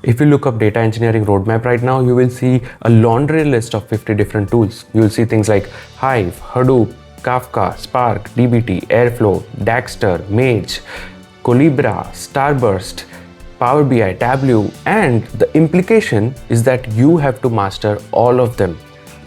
If you look up data engineering roadmap right now, you will see a laundry list of 50 different tools. You will see things like Hive, Hadoop, Kafka, Spark, DBT, Airflow, Daxter, Mage, Colibra, Starburst, Power BI, Tableau, and the implication is that you have to master all of them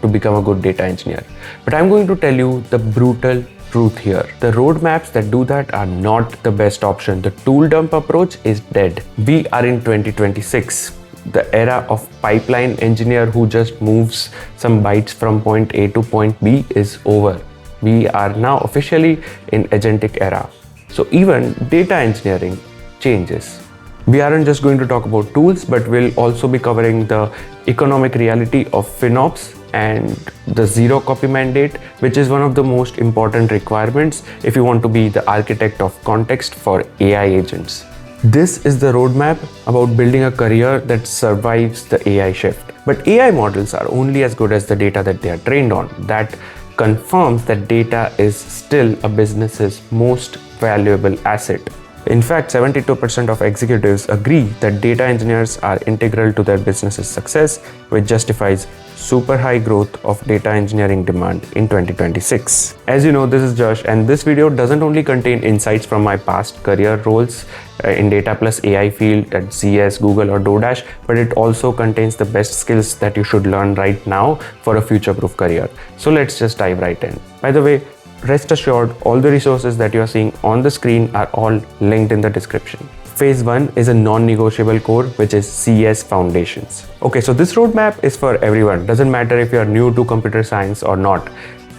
to become a good data engineer. But I'm going to tell you the brutal truth here. The roadmaps that do that are not the best option. The tool dump approach is dead. We are in 2026. The era of pipeline engineer who just moves some bytes from point A to point B is over. We are now officially in agentic era. So even data engineering changes. We aren't just going to talk about tools, but we'll also be covering the economic reality of FinOps and the zero copy mandate, which is one of the most important requirements if you want to be the architect of context for AI agents. This is the roadmap about building a career that survives the AI shift. But AI models are only as good as the data that they are trained on. That confirms that data is still a business's most valuable asset. In fact, 72% of executives agree that data engineers are integral to their business's success, which justifies super high growth of data engineering demand in 2026. As you know, this is Josh, and this video doesn't only contain insights from my past career roles in data plus AI field at ZS, Google or DoorDash, but it also contains the best skills that you should learn right now for a future-proof career. So let's just dive right in. By the way, rest assured, all the resources that you are seeing on the screen are all linked in the description. Phase 1 is a non-negotiable core, which is CS Foundations. Okay, so this roadmap is for everyone. Doesn't matter if you are new to computer science or not.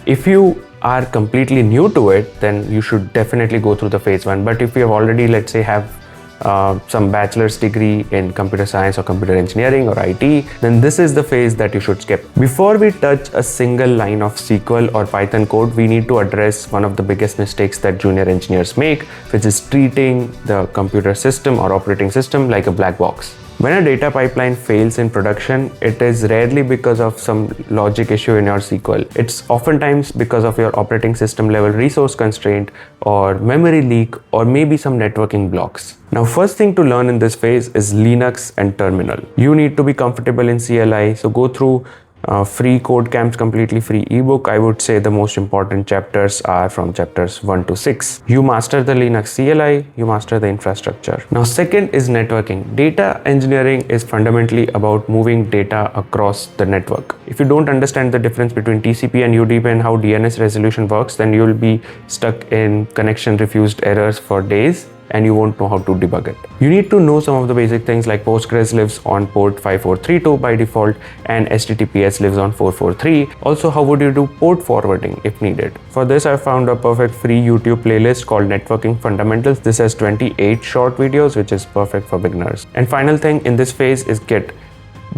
If you are completely new to it, then you should definitely go through the phase 1. But if you have already, let's say, have some bachelor's degree in computer science or computer engineering or IT, then this is the phase that you should skip. Before we touch a single line of SQL or Python code, we need to address one of the biggest mistakes that junior engineers make, which is treating the computer system or operating system like a black box. When a data pipeline fails in production, it is rarely because of some logic issue in your SQL. It's oftentimes because of your operating system level resource constraint or memory leak or maybe some networking blocks. Now, first thing to learn in this phase is Linux and terminal. You need to be comfortable in CLI, so go through free code camp's completely free ebook. I would say the most important chapters are from chapters 1 to 6. You master the Linux CLI, you master the infrastructure. Now, second is networking. Data engineering is fundamentally about moving data across the network. If you don't understand the difference between TCP and UDP and how DNS resolution works, then you'll be stuck in connection refused errors for days and you won't know how to debug it. You need to know some of the basic things like Postgres lives on port 5432 by default and HTTPS lives on 443. Also, how would you do port forwarding if needed? For this, I found a perfect free YouTube playlist called Networking Fundamentals. This has 28 short videos, which is perfect for beginners. And final thing in this phase is Git.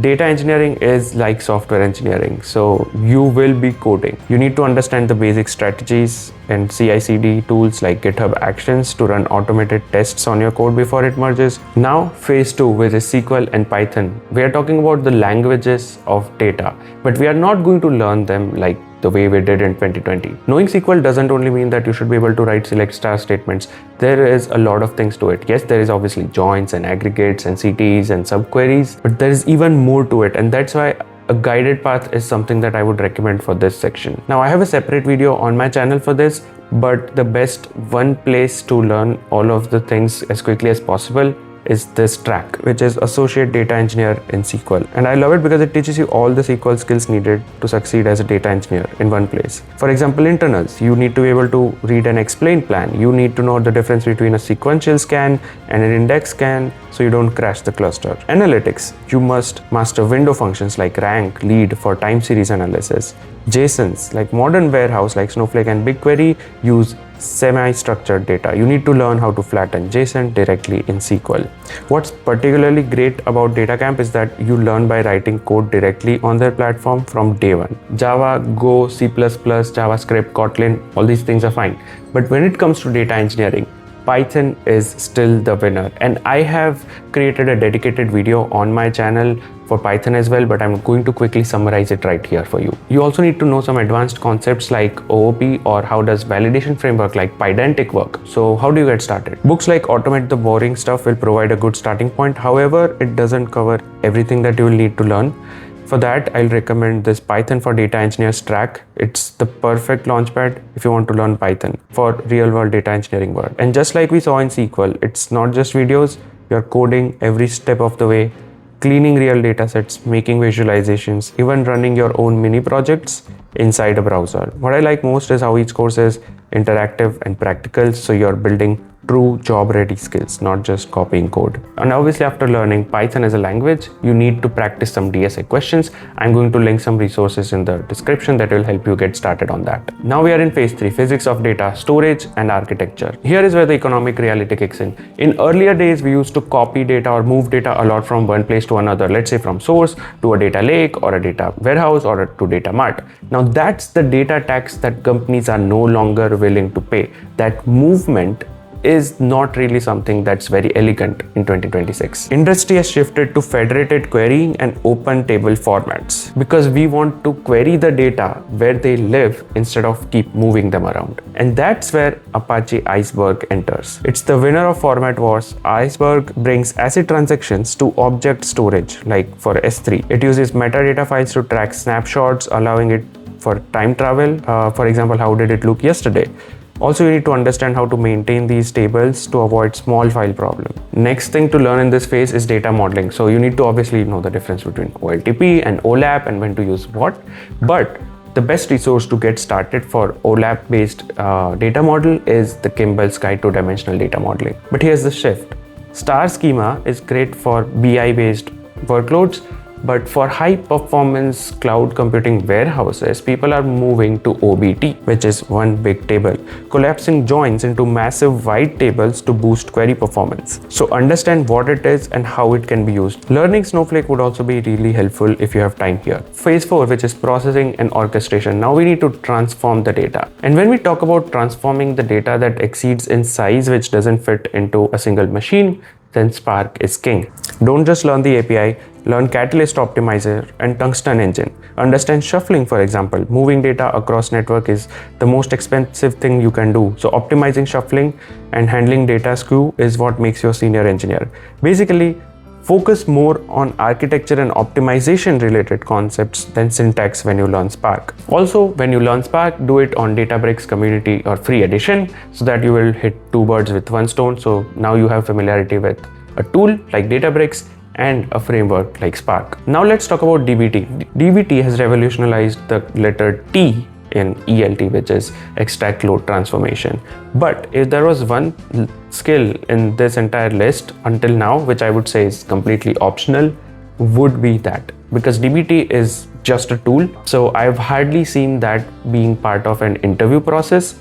Data engineering is like software engineering, so you will be coding. You need to understand the basic strategies and CI/CD tools like GitHub Actions to run automated tests on your code before it merges. Now, phase 2, which is SQL and Python. We are talking about the languages of data, but we are not going to learn them like the way we did in 2020. Knowing SQL doesn't only mean that you should be able to write select star statements. There is a lot of things to it. Yes, there is obviously joins and aggregates and CTEs and subqueries, but there is even more to it, and that's why a guided path is something that I would recommend for this section. Now, I have a separate video on my channel for this, but the best one place to learn all of the things as quickly as possible is this track, which is Associate Data Engineer in SQL. And I love it because it teaches you all the SQL skills needed to succeed as a data engineer in one place. For example, internals, you need to be able to read and explain plan. You need to know the difference between a sequential scan and an index scan so you don't crash the cluster. Analytics, you must master window functions like rank, lead for time series analysis. JSONs, like modern warehouse like Snowflake and BigQuery, use semi-structured data. You need to learn how to flatten JSON directly in SQL. What's particularly great about DataCamp is that you learn by writing code directly on their platform from day one. Java, Go, C++, JavaScript, Kotlin, all these things are fine. But when it comes to data engineering, Python is still the winner. And I have created a dedicated video on my channel for Python as well, but I'm going to quickly summarize it right here for you. You also need to know some advanced concepts like OOP, or how does validation framework like Pydantic work. So how do you get started? Books like Automate the Boring Stuff will provide a good starting point. However, it doesn't cover everything that you will need to learn. For that, I'll recommend this Python for Data Engineers track. It's the perfect launchpad if you want to learn Python for real-world data engineering work. And just like we saw in SQL, it's not just videos, you're coding every step of the way, cleaning real data sets, making visualizations, even running your own mini projects inside a browser. What I like most is how each course is interactive and practical, so you're building true job-ready skills, not just copying code. And obviously, after learning Python as a language, you need to practice some DSA questions. I'm going to link some resources in the description that will help you get started on that. Now we are in phase 3, physics of data, storage and architecture. Here is where the economic reality kicks in. In earlier days, we used to copy data or move data a lot from one place to another, let's say from source to a data lake or a data warehouse or to data mart. Now that's the data tax that companies are no longer willing to pay. That movement is not really something that's very elegant in 2026. Industry has shifted to federated querying and open table formats because we want to query the data where they live instead of keep moving them around. And that's where Apache Iceberg enters. It's the winner of format wars. Iceberg brings ACID transactions to object storage, like for S3. It uses metadata files to track snapshots, allowing it for time travel. For example, how did it look yesterday? Also, you need to understand how to maintain these tables to avoid small file problem. Next thing to learn in this phase is data modeling. So you need to obviously know the difference between OLTP and OLAP and when to use what. But the best resource to get started for OLAP based data model is the Kimball's Guide to Dimensional Data Modeling. But here's the shift. Star Schema is great for BI based workloads, but for high performance cloud computing warehouses, people are moving to OBT, which is one big table, collapsing joins into massive wide tables to boost query performance. So understand what it is and how it can be used. Learning Snowflake would also be really helpful if you have time here. Phase 4, which is processing and orchestration. Now we need to transform the data. And when we talk about transforming the data that exceeds in size, which doesn't fit into a single machine, then Spark is king. Don't just learn the API, learn Catalyst Optimizer and Tungsten Engine. Understand shuffling, for example. Moving data across network is the most expensive thing you can do. So optimizing shuffling and handling data skew is what makes you a senior engineer. Basically, focus more on architecture and optimization related concepts than syntax when you learn Spark. Also, when you learn Spark, do it on Databricks community or free edition so that you will hit two birds with one stone. So now you have familiarity with a tool like Databricks and a framework like Spark. Now let's talk about DBT. DBT has revolutionized the letter T in ELT, which is extract load transformation. But if there was one skill in this entire list until now, which I would say is completely optional, would be that, because DBT is just a tool. So I've hardly seen that being part of an interview process,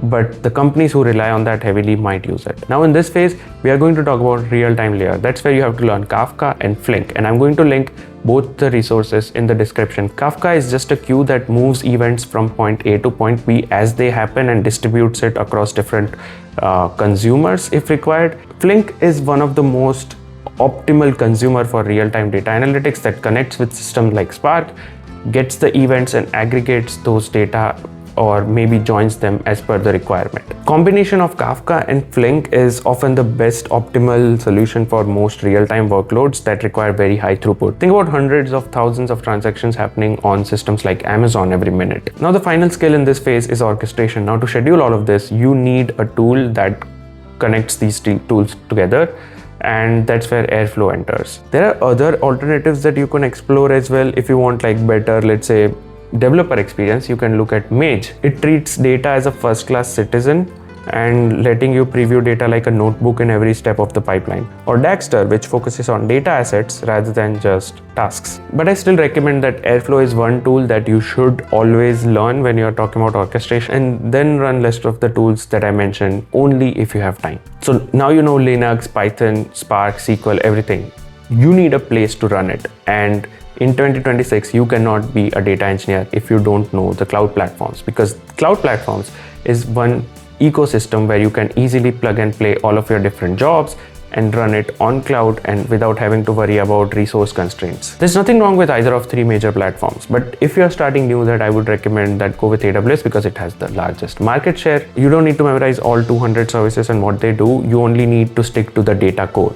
but the companies who rely on that heavily might use it. Now in this phase, we are going to talk about real-time layer. That's where you have to learn Kafka and Flink, and I'm going to link both the resources in the description. Kafka is just a queue that moves events from point A to point B as they happen and distributes it across different consumers if required. Flink is one of the most optimal consumer for real-time data analytics that connects with systems like Spark, gets the events and aggregates those data, or maybe joins them as per the requirement. Combination of Kafka and Flink is often the best optimal solution for most real-time workloads that require very high throughput. Think about hundreds of thousands of transactions happening on systems like Amazon every minute. Now the final skill in this phase is orchestration. Now to schedule all of this, you need a tool that connects these tools together, and that's where Airflow enters. There are other alternatives that you can explore as well. If you want like better, let's say, developer experience, you can look at Mage. It treats data as a first-class citizen and letting you preview data like a notebook in every step of the pipeline. Or Daxter, which focuses on data assets rather than just tasks. But I still recommend that Airflow is one tool that you should always learn when you're talking about orchestration, and then run list of the tools that I mentioned only if you have time. So now you know Linux, Python, Spark, SQL, everything. You need a place to run it, and in 2026, you cannot be a data engineer if you don't know the cloud platforms, because cloud platforms is one ecosystem where you can easily plug and play all of your different jobs and run it on cloud and without having to worry about resource constraints. There's nothing wrong with either of three major platforms, but if you're starting new, that I would recommend that go with AWS because it has the largest market share. You don't need to memorize all 200 services and what they do. You only need to stick to the data core,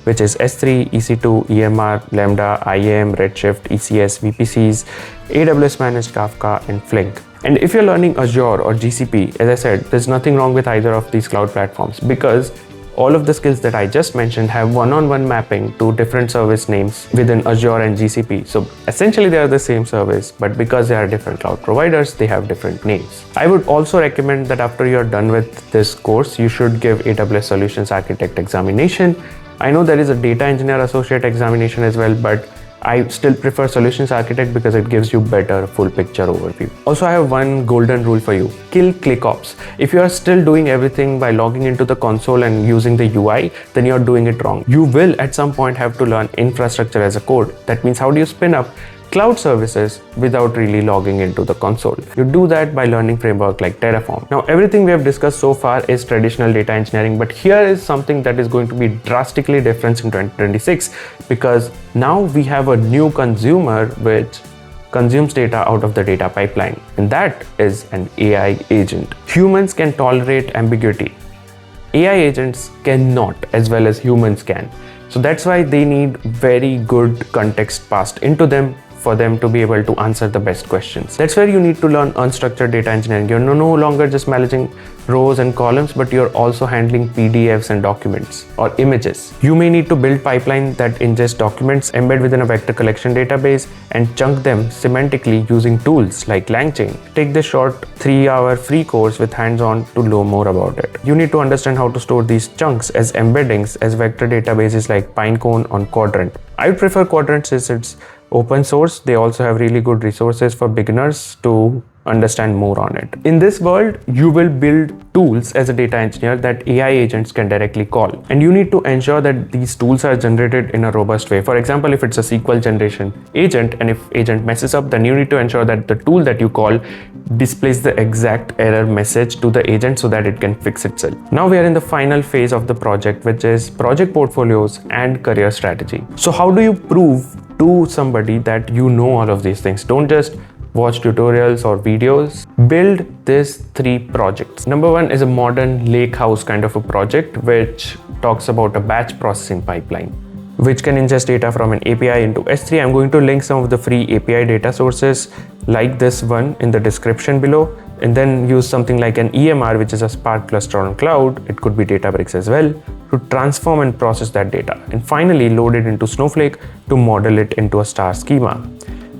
which is S3, EC2, EMR, Lambda, IAM, Redshift, ECS, VPCs, AWS managed Kafka, and Flink. And if you're learning Azure or GCP, as I said, there's nothing wrong with either of these cloud platforms because all of the skills that I just mentioned have one-on-one mapping to different service names within Azure and GCP. So essentially they are the same service, but because they are different cloud providers, they have different names. I would also recommend that after you're done with this course, you should give AWS Solutions Architect examination. I know there is a Data Engineer Associate examination as well, but I still prefer Solutions Architect because it gives you better full picture overview. Also, I have one golden rule for you. Kill ClickOps. If you are still doing everything by logging into the console and using the UI, then you're doing it wrong. You will at some point have to learn infrastructure as a code. That means how do you spin up cloud services without really logging into the console. You do that by learning framework like Terraform. Now, everything we have discussed so far is traditional data engineering, but here is something that is going to be drastically different in 2026 because now we have a new consumer which consumes data out of the data pipeline, and that is an AI agent. Humans can tolerate ambiguity. AI agents cannot, as well as humans can. So that's why they need very good context passed into them for them to be able to answer the best questions. That's where you need to learn unstructured data engineering. You're no longer just managing rows and columns, but you're also handling PDFs and documents or images. You may need to build pipeline that ingest documents, embed within a vector collection database, and chunk them semantically using tools like LangChain. Take this short 3-hour free course with hands-on to know more about it. You need to understand how to store these chunks as embeddings as vector databases like Pinecone on Quadrant. I would prefer Quadrant since it's open source. They also have really good resources for beginners to understand more on it. In this world, you will build tools as a data engineer that AI agents can directly call. And you need to ensure that these tools are generated in a robust way. For example, if it's a SQL generation agent, and if agent messes up, then you need to ensure that the tool that you call displays the exact error message to the agent so that it can fix itself. Now we are in the final phase of the project, which is project portfolios and career strategy. So how do you prove to somebody that you know all of these things? Don't just watch tutorials or videos. Build these 3 projects. Number 1 is a modern lakehouse kind of a project which talks about a batch processing pipeline which can ingest data from an API into S3. I'm going to link some of the free API data sources like this one in the description below, and then use something like an EMR, which is a Spark cluster on cloud. It could be Databricks as well, to transform and process that data, and finally load it into Snowflake to model it into a star schema.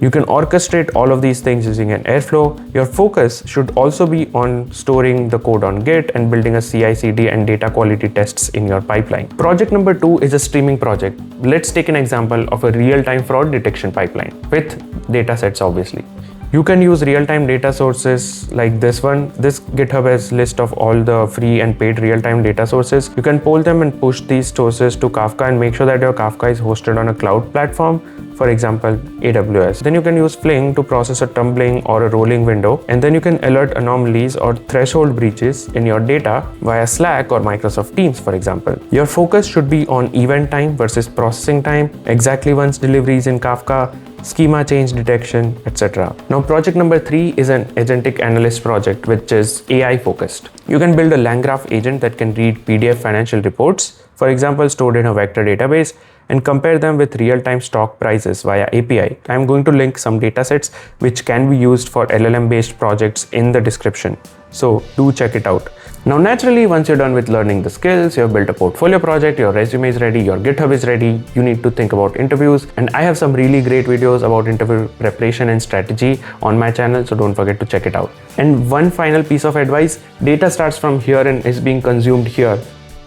You can orchestrate all of these things using an Airflow. Your focus should also be on storing the code on Git and building a CI/CD and data quality tests in your pipeline. Project number 2 is a streaming project. Let's take an example of a real-time fraud detection pipeline with datasets, obviously. You can use real-time data sources like this one. This GitHub has a list of all the free and paid real-time data sources. You can pull them and push these sources to Kafka and make sure that your Kafka is hosted on a cloud platform, for example, AWS. Then you can use Flink to process a tumbling or a rolling window, and then you can alert anomalies or threshold breaches in your data via Slack or Microsoft Teams, for example. Your focus should be on event time versus processing time, exactly once deliveries in Kafka, schema change detection, etc. Now, project number 3 is an agentic analyst project, which is AI focused. You can build a LangGraph agent that can read PDF financial reports, for example, stored in a vector database, and compare them with real-time stock prices via API. I'm going to link some datasets which can be used for LLM-based projects in the description, so do check it out. Now, naturally, once you're done with learning the skills, you've built a portfolio project, your resume is ready, your GitHub is ready, you need to think about interviews. And I have some really great videos about interview preparation and strategy on my channel, so don't forget to check it out. And one final piece of advice, data starts from here and is being consumed here.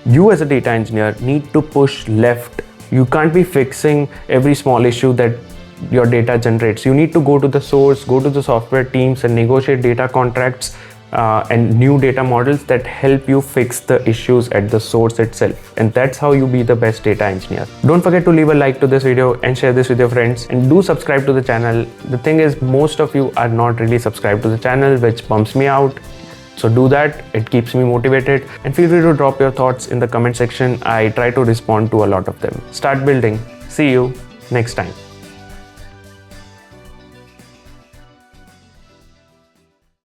You as a data engineer need to push left. You can't be fixing every small issue that your data generates. You need to go to the source, go to the software teams and negotiate data contracts and new data models that help you fix the issues at the source itself. And that's how you be the best data engineer. Don't forget to leave a like to this video and share this with your friends, and do subscribe to the channel. The thing is, most of you are not really subscribed to the channel, which bumps me out. So do that, it keeps me motivated, and feel free to drop your thoughts in the comment section. I try to respond to a lot of them. Start building. See you next time.